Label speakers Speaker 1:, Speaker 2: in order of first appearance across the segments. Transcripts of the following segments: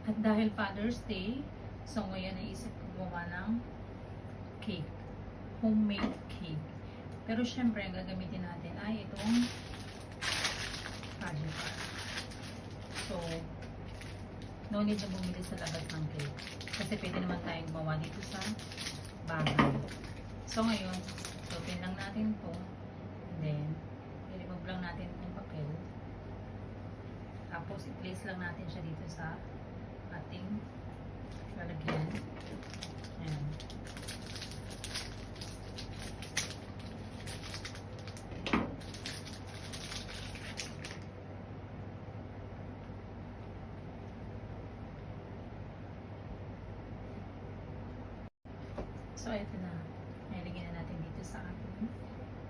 Speaker 1: At dahil Father's Day, so ngayon naisip ko gumawa ng cake. Homemade cake. Pero syempre, ang gagamitin natin ay itong cajun bar. So, no need na bumili sa labas ng cake. Kasi pwede naman tayong gumawa dito sa bahay. So ngayon, open lang natin to. And then, i-remove lang natin itong papel. Tapos, i-place lang natin siya dito sa ating lalagyan. Ayan. So, ito na. Nilagyan na natin dito sa ating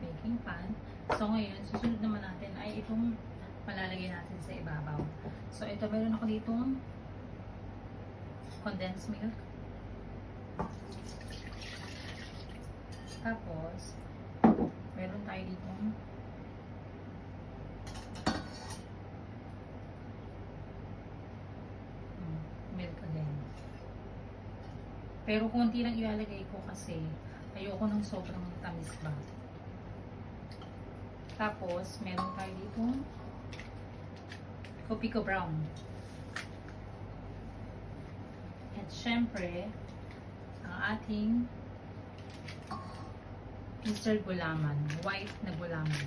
Speaker 1: baking pan. So, ngayon, susunod naman natin ay itong malalagay natin sa ibabaw. So, ito, meron ako ditong condensed milk. Tapos, meron tayo ditong milk again. Pero konti lang ilalagay ko kasi ayoko ng sobrang tamis ba. Tapos, meron tayo ditong Copico Brown. At syempre, ang ating Mr. Gulaman. White na gulaman.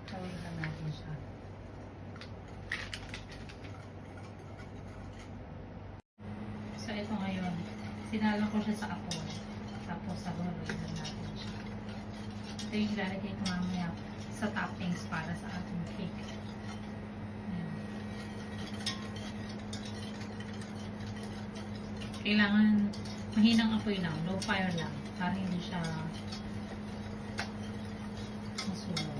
Speaker 1: Tawin lang natin siya. So, ito ngayon. Sinala ko siya sa apoy. Tapos, sabunuin lang natin siya. Ito yung ilalagay ko mamaya sa toppings para sa ating cake. Ayan. Kailangan mahinang apoy lang. Low fire lang. Para hindi siya masulo.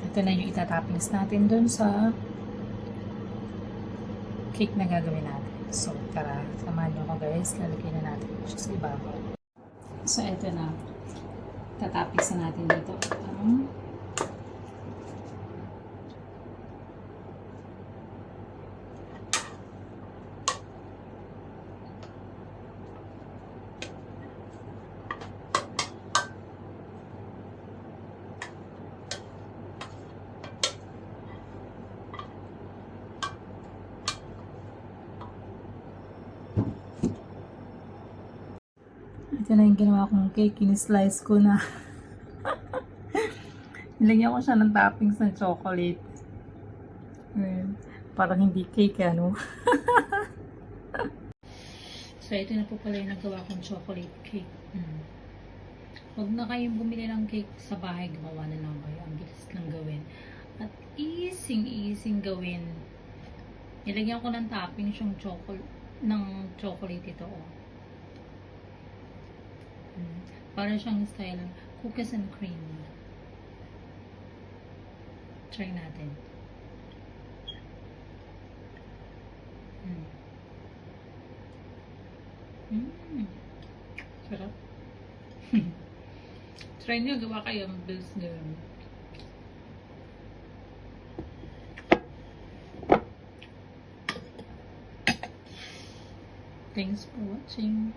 Speaker 1: Ito na yung itatoppings natin dun sa cake na gagawin natin. So, tara, samahan nyo ko guys. Lalagyan na natin siya sa ibabaw. So, ito na. Tatoppings na natin dito. Ito na yung ginawa kong cake. In-slice ko na. Nilagyan ko siya ng toppings ng chocolate. Parang hindi cake, ano? So, ito na po pala yung nagawa kong chocolate cake. Huwag na kayong bumili ng cake sa bahay. Gumawa na lang kayo. Ang bilis lang gawin. At easy gawin. Nilagyan ko ng toppings yung chocolate ito. Para siyang style cookies and cream. Try natin. Sarap. Try nyo, gawa kayo. Mabilis gawin. Thanks for watching.